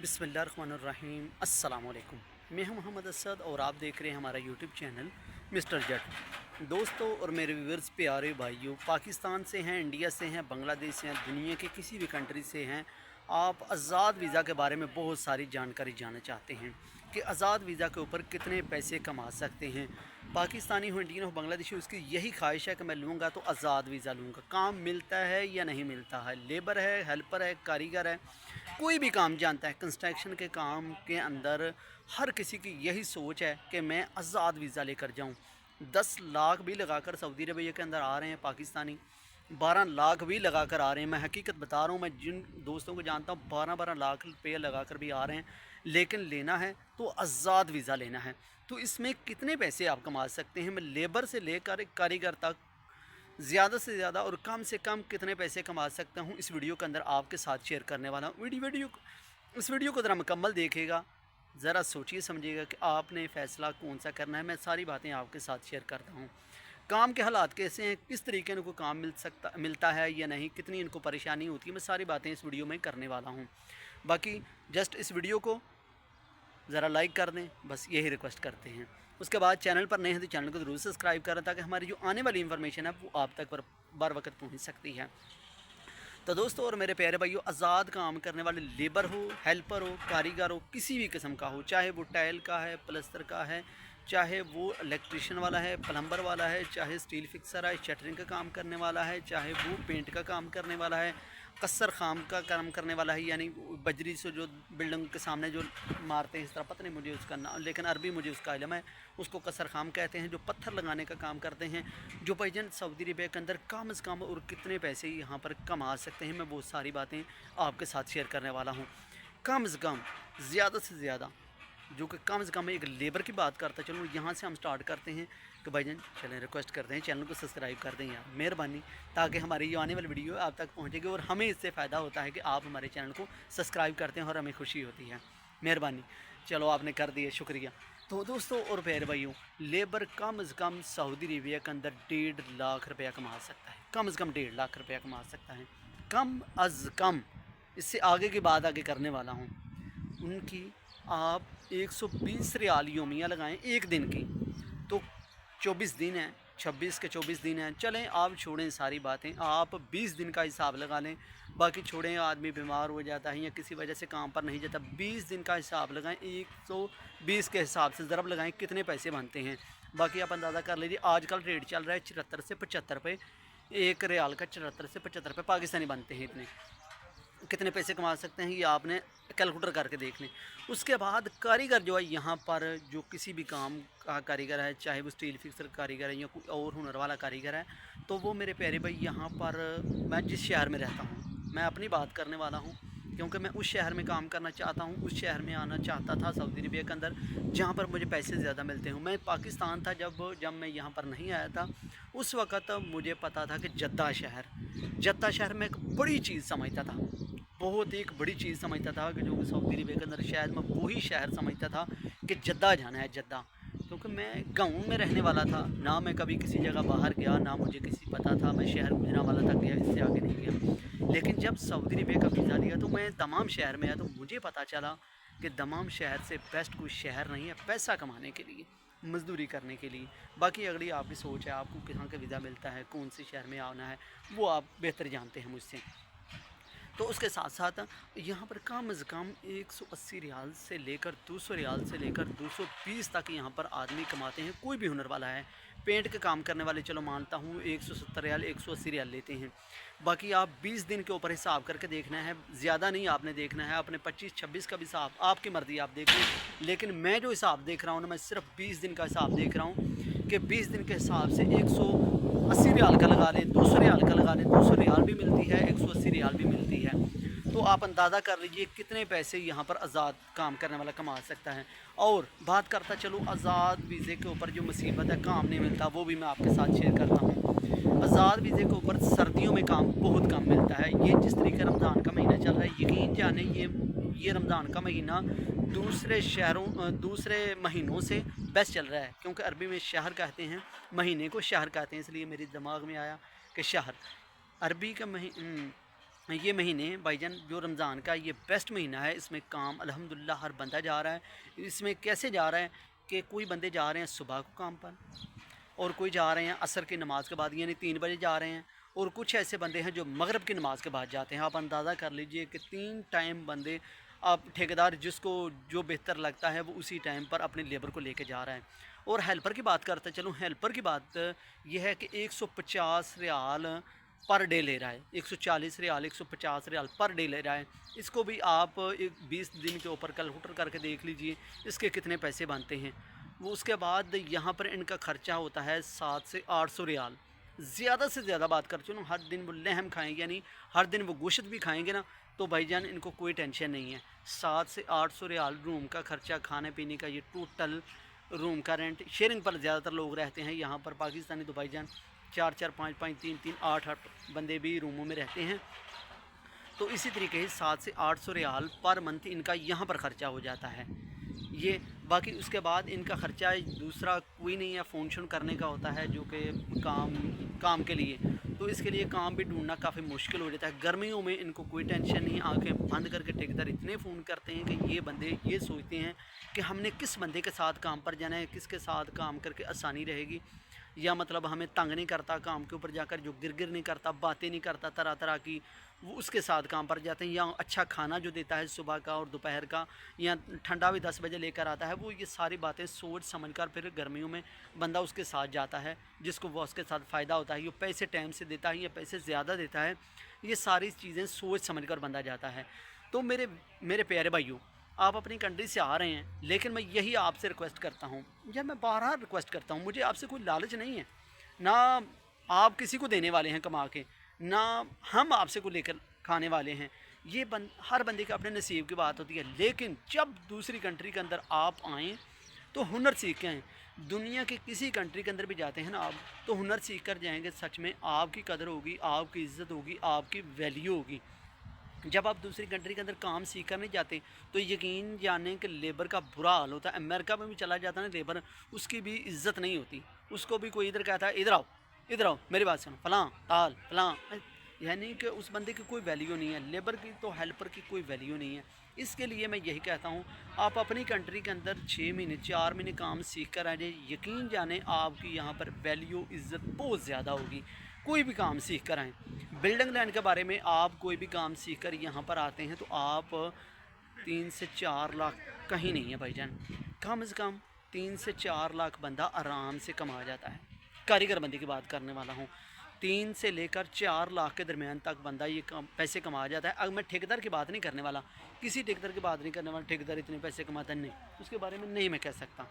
बिस्मिल्लाहिर्रहमानिर्रहीम अस्सलाम वालेकुम। मैं हूं मोहम्मद असद और आप देख रहे हैं हमारा यूट्यूब चैनल मिस्टर जट। दोस्तों और मेरे व्यूअर्स प्यारे भाइयों, पाकिस्तान से हैं, इंडिया से हैं, बांग्लादेश से हैं, दुनिया के किसी भी कंट्री से हैं, आप आज़ाद वीज़ा के बारे में बहुत सारी जानकारी जानना चाहते हैं कि आज़ाद वीज़ा के ऊपर कितने पैसे कमा सकते हैं। पाकिस्तानी हो, इंडियन हो, बांग्लादेशी हो, उसकी यही ख्वाहिश है कि मैं लूँगा तो आज़ाद वीज़ा लूँगा। काम मिलता है या नहीं मिलता है, लेबर है, हेल्पर है, कारीगर है, कोई भी काम जानता है। कंस्ट्रक्शन के काम के अंदर हर किसी की यही सोच है कि मैं आज़ाद वीज़ा लेकर जाऊं। 10 लाख भी लगाकर सऊदी अरबिया के अंदर आ रहे हैं पाकिस्तानी, 12 लाख भी लगा कर आ रहे हैं। मैं हकीकत बता रहा हूँ, मैं जिन दोस्तों को जानता हूँ 12-12 लाख रुपये लगा कर भी आ रहे हैं, लेकिन लेना है तो आज़ाद वीज़ा लेना है। तो इसमें कितने पैसे आप कमा सकते हैं, मैं लेबर से लेकर कारीगर तक ज़्यादा से ज़्यादा और कम से कम कितने पैसे कमा सकता हूँ, इस वीडियो के अंदर आपके साथ शेयर करने वाला हूँ। इस वीडियो को ज़रा मुकम्मल देखिएगा, ज़रा सोचिए समझिएगा कि आपने फ़ैसला कौन सा करना है। मैं सारी बातें आपके साथ शेयर करता हूँ। काम के हालात कैसे हैं, किस तरीके इनको काम मिलता है या नहीं, कितनी इनको परेशानी होती है, मैं सारी बातें इस वीडियो में करने वाला हूँ। बाकी जस्ट इस वीडियो को ज़रा लाइक कर दें, बस यही रिक्वेस्ट करते हैं। उसके बाद चैनल पर नए हैं तो चैनल को ज़रूर सब्सक्राइब करें ताकि हमारी जो आने वाली इन्फॉर्मेशन है वो आप तक बर वक्त पहुँच सकती है। तो दोस्तों और मेरे प्यारे भाइयों, आज़ाद काम करने वाले लेबर हो, हेल्पर हो, कारीगर हो, किसी भी किस्म का हो, चाहे वो टाइल का है, प्लस्तर का है, चाहे वो इलेक्ट्रिशियन वाला है, प्लम्बर वाला है, चाहे स्टील फिक्सर है, शटरिंग का काम करने वाला है, चाहे वो पेंट का काम करने वाला है, कसर खाम का काम करने वाला है, यानी बजरी से जो बिल्डिंग के सामने जो मारते हैं, इस तरह पता नहीं मुझे उसका नाम, लेकिन अरबी मुझे उसका इल्म है, उसको कसर खाम कहते हैं। जो पत्थर लगाने का काम करते हैं, जो भाईजान सऊदी अरबिया के अंदर कम से कम और कितने पैसे यहाँ पर कमा सकते हैं, मैं वो सारी बातें आपके साथ शेयर करने वाला हूँ। कम से कम, ज़्यादा से ज़्यादा, जो कि कम से कम एक लेबर की बात करता चलूँ, यहाँ से हम स्टार्ट करते हैं कि भाईजान चलें रिक्वेस्ट करते हैं चैनल को सब्सक्राइब कर दें यार, मेहरबानी, ताकि हमारी जो आने वाली वीडियो आप तक पहुँचेगी और हमें इससे फ़ायदा होता है कि आप हमारे चैनल को सब्सक्राइब करते हैं और हमें खुशी होती है। मेहरबानी, चलो आपने कर दिए, शुक्रिया। तो दोस्तों और प्यारे भाइयों, लेबर कम से कम सऊदी अरबिया के अंदर 1.5 लाख रुपया कमा सकता है, कम से कम 1.5 लाख रुपया कमा सकता है, कम अज़ कम। इससे आगे की बात आगे करने वाला हूँ। उनकी आप 120 रियाल योमिया लगाएं एक दिन की, तो 24 दिन हैं, 26 के 24 दिन हैं। चलें आप छोड़ें सारी बातें, आप 20 दिन का हिसाब लगा लें, बाकी छोड़ें, आदमी बीमार हो जाता है या किसी वजह से काम पर नहीं जाता, 20 दिन का हिसाब लगाएं, 120 के हिसाब से ज़रब लगाएं कितने पैसे बनते हैं। बाकी आप अंदाज़ा कर लीजिए, आजकल रेट चल रहा है 74 से 75 रुपये, एक रियाल का 74 से 75 रुपये पाकिस्तानी बनते हैं। इतने कितने पैसे कमा सकते हैं ये आपने कैलकुलेटर करके देख लें। उसके बाद कारीगर जो है यहाँ पर, जो किसी भी काम का कारीगर है, चाहे वो स्टील फिक्सर कारीगर है या कोई और हुनर वाला कारीगर है, तो वो मेरे प्यारे भाई यहाँ पर, मैं जिस शहर में रहता हूँ, मैं अपनी बात करने वाला हूँ क्योंकि मैं उस शहर में काम करना चाहता हूँ, उस शहर में आना चाहता था सऊदी अरबिया के अंदर जहाँ पर मुझे पैसे ज़्यादा मिलते हों। मैं पाकिस्तान था जब मैं यहाँ पर नहीं आया था, उस वक़्त मुझे पता था कि जद्दा शहर में एक बड़ी चीज़ समझता था, बहुत एक बड़ी चीज़ समझता था कि जो सऊदी अरबिया के अंदर शायद मैं वही शहर समझता था कि जद्दा जाना है, जद्दा। क्योंकि मैं गाँव में रहने वाला था, ना मैं कभी किसी जगह बाहर गया, ना मुझे किसी पता था, मैं शहर गुजरांवाला तक गया, इससे आगे नहीं गया। लेकिन जब सऊदी अरबिया का वीज़ा लिया तो मैं दमाम शहर में आया, तो मुझे पता चला कि दमाम शहर से बेस्ट कोई शहर नहीं है पैसा कमाने के लिए, मज़दूरी करने के लिए। बाकी अगली आपकी सोच है, आपको कहाँ का वीज़ा मिलता है, कौन से शहर में आना है, वो आप बेहतर जानते हैं मुझसे। तो उसके साथ साथ यहाँ पर कम से कम 180 रियाल से लेकर 200 रियाल से लेकर 220 तक यहाँ पर आदमी कमाते हैं, कोई भी हुनर वाला है। पेंट के काम करने वाले चलो मानता हूँ 170 रियाल 180 रियाल लेते हैं। बाकी आप 20 दिन के ऊपर हिसाब करके देखना है, ज़्यादा नहीं आपने देखना है, अपने 25-26 का भी हिसाब आपकी मर्ज़ी आप देख लें। लेकिन मैं जो हिसाब देख रहा हूँ ना, मैं सिर्फ 20 दिन का हिसाब देख रहा हूँ कि 20 दिन के हिसाब से 180 रियाल का लगा लें, 200 रियाल का लगा लें, 200 रियाल भी मिलती है, 180 रियाल भी मिलती है। तो आप अंदाज़ा कर लीजिए कितने पैसे यहाँ पर आज़ाद काम करने वाला कमा सकता है। और बात करता चलो आज़ाद वीज़े के ऊपर जो मुसीबत है, काम नहीं मिलता, वो भी मैं आपके साथ शेयर करता हूँ। आज़ाद वीज़े के ऊपर सर्दियों में काम बहुत कम मिलता है। ये जिस तरीके रमज़ान का महीना चल रहा है, यकीन जाने ये रमज़ान का महीना दूसरे महीनों से बेस्ट चल रहा है, क्योंकि अरबी में शहर कहते हैं, महीने को शहर कहते हैं, इसलिए मेरे दिमाग में आया कि शहर अरबी का ये महीने भाईजान जो रमज़ान का ये बेस्ट महीना है, इसमें काम अल्हम्दुलिल्लाह हर बंदा जा रहा है। इसमें कैसे जा रहा है कि कोई बंदे जा रहे हैं सुबह को काम पर, और कोई जा रहे हैं असर की नमाज़ के बाद यानी 3 बजे जा रहे हैं, और कुछ ऐसे बंदे हैं जो मगरिब की नमाज़ के बाद जाते हैं। आप अंदाज़ा कर लीजिए कि 3 टाइम बंदे, आप ठेकेदार जिसको जो बेहतर लगता है वो उसी टाइम पर अपनी लेबर को लेके जा रहा है। और हेल्पर की बात करते चलूँ, हेल्पर की बात यह है कि 150 रियाल पर डे ले रहा है, 140 रियाल 150 रियाल पर डे ले रहा है। इसको भी आप एक 20 दिन के ऊपर कैलकुलेटर करके देख लीजिए इसके कितने पैसे बनते हैं। वो उसके बाद यहाँ पर इनका ख़र्चा होता है 700 से 800 रियाल। ज़्यादा से ज़्यादा बात कर चलो, हर दिन वो लहम खाएंगे, यानी हर दिन वो गोश्त भी खाएंगे ना, तो भाईजान इनको कोई टेंशन नहीं है। 700 से 800 रियाल रूम का ख़र्चा, खाने पीने का, ये टोटल रूम का रेंट। शेयरिंग पर ज़्यादातर लोग रहते हैं यहाँ पर पाकिस्तानी, तो भाईजान 4-4, 5-5, 3-3, 8-8 बंदे भी रूमों में रहते हैं। तो इसी तरीके से 700 से 800 रियाल पर मंथ इनका यहाँ पर ख़र्चा हो जाता है। ये बाकी उसके बाद इनका ख़र्चा दूसरा कोई नहीं है, फ़ोन शोन करने का होता है जो कि काम के लिए, तो इसके लिए काम भी ढूंढना काफ़ी मुश्किल हो जाता है। गर्मियों में इनको कोई टेंशन नहीं, आंखें बंद करके ठेकेदार इतने फ़ोन करते हैं कि ये बंदे ये सोचते हैं कि हमने किस बंदे के साथ काम पर जाना है, किसके साथ काम करके आसानी रहेगी, या मतलब हमें तंग नहीं करता काम के ऊपर जाकर, जो गिर नहीं करता, बातें नहीं करता तरह तरह की, वो उसके साथ काम पर जाते हैं। या अच्छा खाना जो देता है सुबह का और दोपहर का, या ठंडा भी 10 बजे लेकर आता है, वो ये सारी बातें सोच समझ कर फिर गर्मियों में बंदा उसके साथ जाता है, जिसको वो उसके साथ फ़ायदा होता है, ये पैसे टाइम से देता है या पैसे ज़्यादा देता है, ये सारी चीज़ें सोच समझ कर बंदा जाता है। तो मेरे प्यारे भाइयों, आप अपनी कंट्री से आ रहे हैं, लेकिन मैं यही आपसे रिक्वेस्ट करता हूँ, या मैं बारहा रिक्वेस्ट करता हूँ, मुझे आपसे कोई लालच नहीं है, ना आप किसी को देने वाले हैं कमा के, ना हम आपसे को लेकर खाने वाले हैं। ये हर बंदे के अपने नसीब की बात होती है। लेकिन जब दूसरी कंट्री के अंदर आप आएँ तो हुनर सीख के आएँ। दुनिया के किसी कंट्री के अंदर भी जाते हैं ना आप, तो हुनर सीख कर जाएंगे, सच में आपकी कदर होगी, आपकी इज़्ज़त होगी, आपकी वैल्यू होगी। जब आप दूसरी कंट्री के अंदर काम सीख कर नहीं जाते तो यकीन जाने कि लेबर का बुरा हाल होता है। अमेरिका में भी चला जाता है ना लेबर, उसकी भी इज्जत नहीं होती, उसको भी कोई इधर कहता है इधर आओ मेरी बात सुनो, फलां ताल फलां, यानी कि उस बंदे की कोई वैल्यू नहीं है। लेबर की तो हेल्पर की कोई वैल्यू नहीं है। इसके लिए मैं यही कहता हूँ, आप अपनी कंट्री के अंदर 6 महीने 4 महीने काम सीख कर आ जाए, यकीन जाने आपकी यहाँ पर वैल्यू इज़्ज़त बहुत ज़्यादा होगी। कोई भी काम सीख कर आएँ। बिल्डिंग लैंड के बारे में, आप कोई भी काम सीख कर यहाँ पर आते हैं तो आप 3 से 4 लाख कहीं नहीं है भाईजान, कम से कम 3 से 4 लाख बंदा आराम से कमा जाता है। कारीगर बंदी की बात करने वाला हूँ, 3 से लेकर 4 लाख के दरमियान तक बंदा ये पैसे कमा जाता है। अगर मैं ठेकेदार की बात नहीं करने वाला, किसी ठेकेदार की बात नहीं करने वाला, ठेकेदार इतने पैसे कमाता है नहीं, उसके बारे में नहीं मैं कह सकता,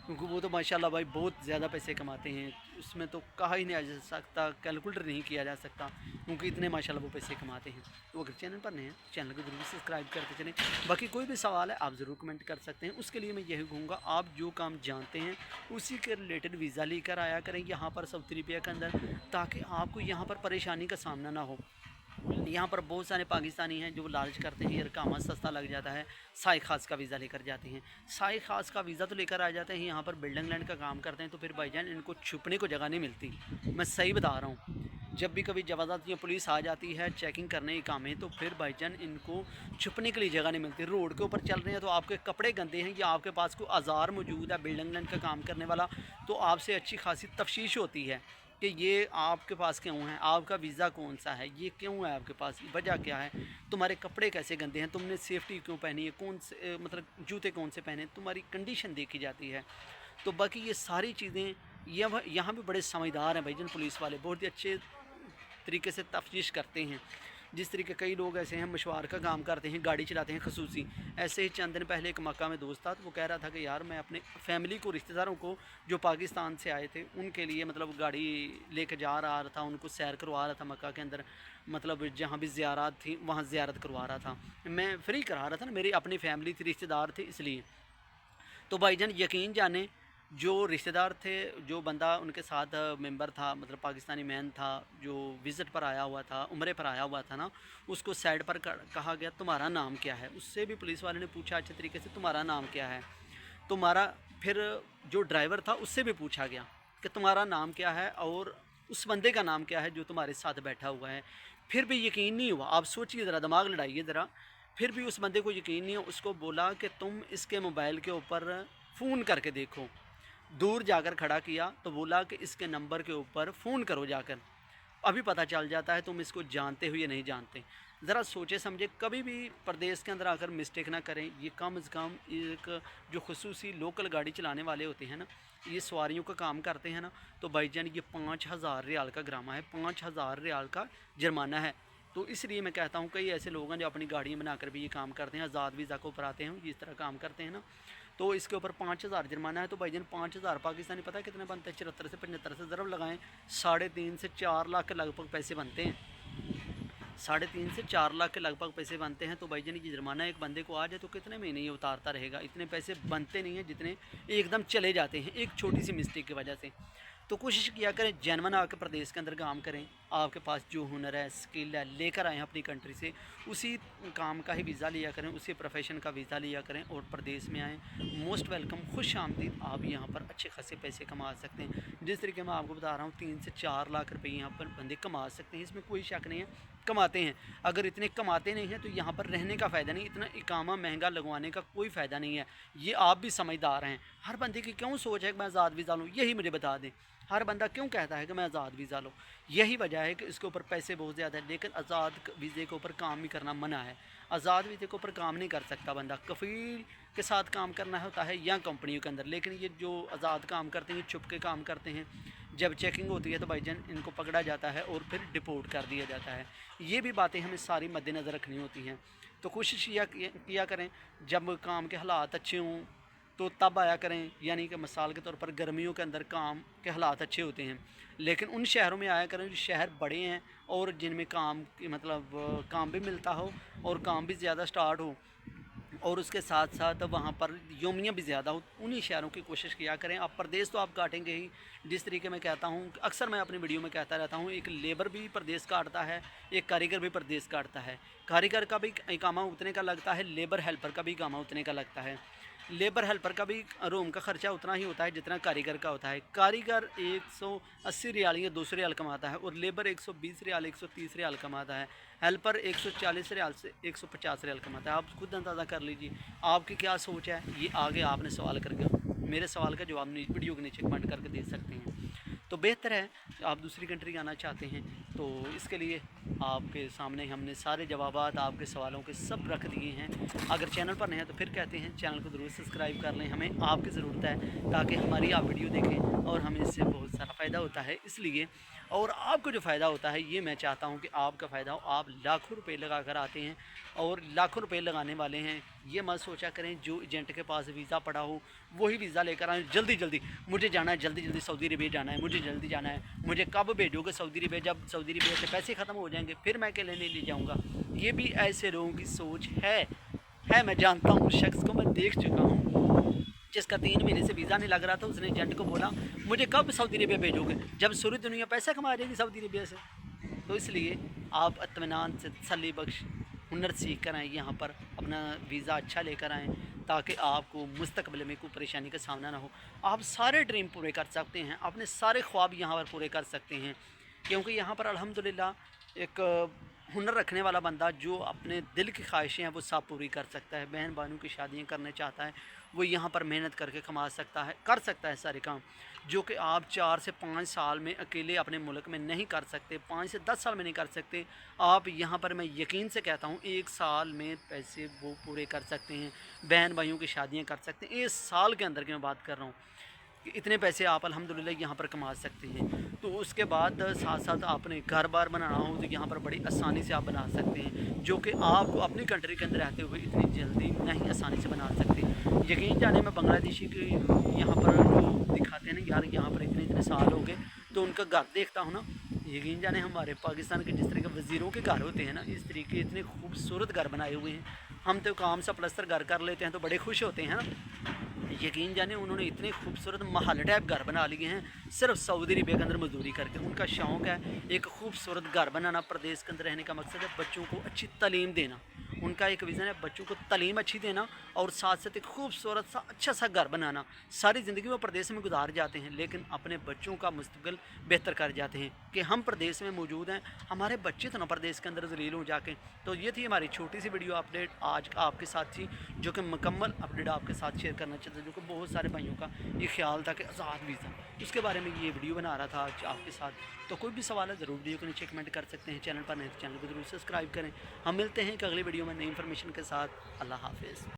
क्योंकि वो तो माशाल्लाह भाई बहुत ज़्यादा पैसे कमाते हैं, उसमें तो कहा ही नहीं जा सकता, कैलकुलेटर नहीं किया जा सकता, क्योंकि इतने माशाल्लाह वो पैसे कमाते हैं। तो अगर चैनल पर नहीं है, चैनल को जरूर सब्सक्राइब करते चलें। बाकी कोई भी सवाल है आप ज़रूर कमेंट कर सकते हैं। उसके लिए मैं यही कहूँगा, आप जो काम जानते हैं उसी के रिलेटेड वीज़ा लेकर आया करें यहाँ पर सऊदी अरबिया के अंदर, ताकि आपको यहाँ पर परेशानी का सामना ना हो। यहाँ पर बहुत सारे पाकिस्तानी हैं जो लालच करते हैं, यार काम सस्ता लग जाता है, साई खास का वीज़ा लेकर जाते हैं। साई खास का वीज़ा तो लेकर आ जाते हैं, यहाँ पर बिल्डिंग लैंड का काम करते हैं, तो फिर भाईजान इनको छुपने को जगह नहीं मिलती। मैं सही बता रहा हूँ, जब भी कभी जवाजात या पुलिस आ जाती है चेकिंग करने के काम में, तो फिर भाईजान इनको छुपने के लिए जगह नहीं मिलती। रोड के ऊपर चल रहे हैं तो आपके कपड़े गंदे हैं या आपके पास कोई औजार मौजूद है बिल्डिंग लैंड का काम करने वाला, तो आपसे अच्छी खासी तफ्तीश होती है कि ये आपके पास क्यों है, आपका वीज़ा कौन सा है, ये क्यों है आपके पास, वजह क्या है, तुम्हारे कपड़े कैसे गंदे हैं, तुमने सेफ्टी क्यों पहनी है, कौन से मतलब जूते कौन से पहने, तुम्हारी कंडीशन देखी जाती है। तो बाकी ये सारी चीज़ें यहाँ भी बड़े समझदार हैं भाईजान, पुलिस वाले बहुत ही अच्छे तरीके से तफ्तीश करते हैं। जिस तरीके कई लोग ऐसे हैं मशवार का काम करते हैं, गाड़ी चलाते हैं खसूसी। ऐसे ही चंद दिन पहले एक मक्का में दोस्त था, तो वो कह रहा था कि यार मैं अपने फैमिली को, रिश्तेदारों को जो पाकिस्तान से आए थे उनके लिए मतलब गाड़ी लेकर जा रहा था, उनको सैर करवा रहा था मक्का के अंदर, मतलब जहाँ भी ज़ियारत थी वहाँ ज़ियारत करवा रहा था, मैं फ्री करा रहा था ना, मेरी अपनी फैमिली थी, रिश्तेदार थे इसलिए। तो भाईजान यकीन जाने, जो रिश्तेदार थे, जो बंदा उनके साथ मेंबर था, मतलब पाकिस्तानी मैन था जो विज़िट पर आया हुआ था, उम्रे पर आया हुआ था ना, उसको साइड पर कहा गया तुम्हारा नाम क्या है। उससे भी पुलिस वाले ने पूछा अच्छे तरीके से, तुम्हारा नाम क्या है तुम्हारा। फिर जो ड्राइवर था उससे भी पूछा गया कि तुम्हारा नाम क्या है और उस बंदे का नाम क्या है जो तुम्हारे साथ बैठा हुआ है। फिर भी यकीन नहीं हुआ। आप सोचिए ज़रा, दिमाग लड़ाइए ज़रा, फिर भी उस बंदे को यकीन नहीं है। उसको बोला कि तुम इसके मोबाइल के ऊपर फ़ोन करके देखो। दूर जाकर खड़ा किया तो बोला कि इसके नंबर के ऊपर फ़ोन करो जाकर, अभी पता चल जाता है तुम इसको जानते हो या नहीं जानते। ज़रा सोचे समझे, कभी भी प्रदेश के अंदर आकर मिस्टेक ना करें। ये कम अज़ कम एक जो खुसूसी लोकल गाड़ी चलाने वाले होते हैं ना, ये सवारियों का काम करते हैं ना, तो भाईजान ये 5000 रियाल का ग्रामा है, 5000 रियाल का जुर्माना है। तो इसलिए मैं कहता हूँ कई ऐसे लोग हैं जो अपनी गाड़ियाँ बनाकर भी ये काम करते हैं, आज़ाद वीज़ा को ऊपर आते हैं, इस तरह काम करते हैं ना, तो इसके ऊपर 5000 जुर्माना है। तो भाईजान 5000 पाकिस्तानी पता है कितने बनते हैं? 74 से 75 से ज़रब लगाएं, 3.5 से 4 लाख के लगभग पैसे बनते हैं। 3.5 से 4 लाख के लगभग पैसे बनते हैं। तो भाईजान ये जुर्माना एक बंदे को आ जाए तो कितने महीने ये उतारता रहेगा? इतने पैसे बनते नहीं हैं जितने एकदम चले जाते हैं एक छोटी सी मिस्टेक की वजह से। तो कोशिश किया करें जेनवन आके प्रदेश के अंदर काम करें। आपके पास जो हुनर है, स्किल है, लेकर आएँ अपनी कंट्री से, उसी काम का ही वीज़ा लिया करें, उसी प्रोफेशन का वीज़ा लिया करें और प्रदेश में आएँ। मोस्ट वेलकम, खुश आमदीद। आप यहाँ पर अच्छे खासे पैसे कमा सकते हैं। जिस तरीके मैं आपको बता रहा हूँ 3 से 4 लाख रुपए यहाँ पर बंदे कमा सकते हैं, इसमें कोई शक नहीं है, कमाते हैं। अगर इतने कमाते नहीं हैं तो यहाँ पर रहने का फ़ायदा नहीं, इतना इकामा महंगा लगवाने का कोई फ़ायदा नहीं है। ये आप भी समझदार हैं। हर बंदे की क्यों सोच है कि मैं आज़ाद वीज़ा लूँ? यही मुझे बता दें, हर बंदा क्यों कहता है कि मैं आज़ाद वीज़ा लूँ? यही वजह है कि इसके ऊपर पैसे बहुत ज़्यादा है, लेकिन आज़ाद वीज़े के ऊपर काम भी करना मना है। आज़ाद वीज़े के ऊपर काम नहीं कर सकता बंदा, कफ़ील के साथ काम करना होता है या कंपनियों के अंदर। लेकिन ये जो आज़ाद काम करते हैं, छुप के काम करते हैं, जब चेकिंग होती है तो भाईजान इनको पकड़ा जाता है और फिर डिपोर्ट कर दिया जाता है। ये भी बातें हमें सारी मद्देनज़र रखनी होती हैं। तो कोशिश किया करें जब काम के हालात अच्छे हों तो तब आया करें, यानी कि मिसाल के तौर पर गर्मियों के अंदर काम के हालात अच्छे होते हैं, लेकिन उन शहरों में आया करें जो शहर बड़े हैं और जिनमें काम मतलब काम भी मिलता हो और काम भी ज़्यादा स्टार्ट हो और उसके साथ साथ वहाँ पर योमियाँ भी ज़्यादा हो। उन्हीं शहरों की कोशिश किया करें। आप प्रदेश तो आप काटेंगे ही, जिस तरीके मैं कहता हूँ, अक्सर मैं अपनी वीडियो में कहता रहता हूँ, एक लेबर भी प्रदेश काटता है, एक कारीगर भी प्रदेश काटता है। कारीगर का भी इकामा उतने का लगता है, लेबर हेल्पर का भी इकामा उतने का लगता है। लेबर हेल्पर का भी रूम का ख़र्चा उतना ही होता है जितना कारीगर का होता है। कारीगर 180 रियाल या 200 रियाल कमाता है और लेबर 120 रियाल 130 रियाल कमाता है। हेल्पर 140 रियाल से 150 रियाल कमाता है। आप खुद अंदाज़ा कर लीजिए आपकी क्या सोच है। ये आगे आपने सवाल करके मेरे सवाल का जवाब वीडियो के नीचे कमेंट करके दे सकते हैं। तो बेहतर है आप दूसरी कंट्री आना चाहते हैं तो इसके लिए आपके सामने हमने सारे जवाबात आपके सवालों के सब रख दिए हैं। अगर चैनल पर नहीं है तो फिर कहते हैं चैनल को ज़रूर सब्सक्राइब कर लें, हमें आपकी ज़रूरत है ताकि हमारी आप वीडियो देखें और हमें इससे बहुत सारा फ़ायदा होता है। इसलिए और आपको जो फ़ायदा होता है ये मैं चाहता हूँ कि आपका फ़ायदा हो। आप लाखों रुपए लगा कर आते हैं और लाखों रुपए लगाने वाले हैं। ये मत सोचा करें जो एजेंट के पास वीज़ा पड़ा हो वही वीज़ा लेकर आएँ जल्दी जल्दी। मुझे जाना है जल्दी जल्दी सऊदी अरबिया जाना है, मुझे जल्दी जाना है, मुझे कब भेजोगे सऊदी अरबिया? जब सऊदी अरबिया से पैसे ख़त्म हो जाएंगे फिर मैं अकेले नहीं ले जाऊँगा। ये भी ऐसे लोगों की सोच है। मैं जानता हूँ, शख्स को मैं देख चुका हूँ जिसका 3 महीने से वीज़ा नहीं लग रहा था। उसने एजेंट को बोला मुझे कब सऊदी अरबिया भेजोगे? जब सूरी दुनिया पैसा कमा जाएगी सऊदी अरबिया से। तो इसलिए आप इत्मीनान से तसल्ली बख्श हुनर सीख कर आएँ, यहाँ पर अपना वीज़ा अच्छा लेकर आएँ ताकि आपको मुस्तकबिल में कोई परेशानी का सामना ना हो। आप सारे ड्रीम पूरे कर सकते हैं, अपने सारे ख्वाब यहाँ पर पूरे कर सकते हैं, क्योंकि यहाँ पर अल्हम्दुलिल्लाह एक हुनर रखने वाला बंदा जो अपने दिल की ख्वाहिशें हैं वो सब पूरी कर सकता है। बहन भाइयों की शादियाँ करना चाहता है वो यहाँ पर मेहनत करके कमा सकता है, कर सकता है सारे काम जो कि आप 4 से 5 साल में अकेले अपने मुल्क में नहीं कर सकते, 5 से 10 साल में नहीं कर सकते। आप यहाँ पर मैं यकीन से कहता हूँ 1 साल में पैसे वो पूरे कर सकते हैं, बहन भाइयों की शादियाँ कर सकते हैं। 1 साल के अंदर की मैं बात कर रहा हूँ कि इतने पैसे आप अल्हम्दुलिल्लाह यहाँ पर कमा सकते हैं। तो उसके बाद साथ साथ आपने घर बार बनाना हो तो यहाँ पर बड़ी आसानी से आप बना सकते हैं, जो कि आपको अपनी कंट्री के अंदर रहते हुए इतनी जल्दी नहीं आसानी से बना सकते। यकीन जाने मैं बांग्लादेशी के यहाँ पर जो दिखाते हैं ना यार यहाँ पर इतने इतने साल हो गए तो उनका घर देखता हूँ ना, यकीन जाने हमारे पाकिस्तान के जिस तरह के वज़ीरों के घर होते हैं ना इस तरीके इतने खूबसूरत घर बनाए हुए हैं। हम तो काम से प्लस्तर घर कर लेते हैं तो बड़े खुश होते हैं ना। यकीन जाने उन्होंने इतने खूबसूरत महल टाइप घर बना लिए हैं सिर्फ सऊदी अरबिया के अंदर मजदूरी करके। उनका शौक़ है एक खूबसूरत घर बनाना। प्रदेश के अंदर रहने का मकसद है बच्चों को अच्छी तालीम देना ان کا ایک विज़न है बच्चों को तालीम अच्छी देना और साथ साथ एक खूबसूरत सा अच्छा सा घर बनाना। सारी ज़िंदगी वो प्रदेश में गुजार जाते हैं लेकिन अपने बच्चों का मुस्तकबिल बेहतर कर जाते हैं कि हम प्रदेश में मौजूद हैं, हमारे बच्चे तो ना प्रदेश के अंदर ज़लील हो जाके। तो ये थी हमारी छोटी सी वीडियो अपडेट आज आपके साथ थी, जो कि मुकम्मल अपडेट आपके साथ शेयर करना चाहता था, जो कि बहुत सारे भाइयों का ये ख्याल था कि आज़ाद वीज़ा, उसके बारे में ये वीडियो बना रहा था आज आपके साथ। तो कोई भी सवाल है ज़रूर वीडियो के नीचे कमेंट कर सकते हैं। चैनल पर नहीं तो चैनल को ज़रूर सब्सक्राइब करें। हम मिलते हैं एक अगली वीडियो में नई इन्फॉर्मेशन के साथ। अल्लाह हाफिज़।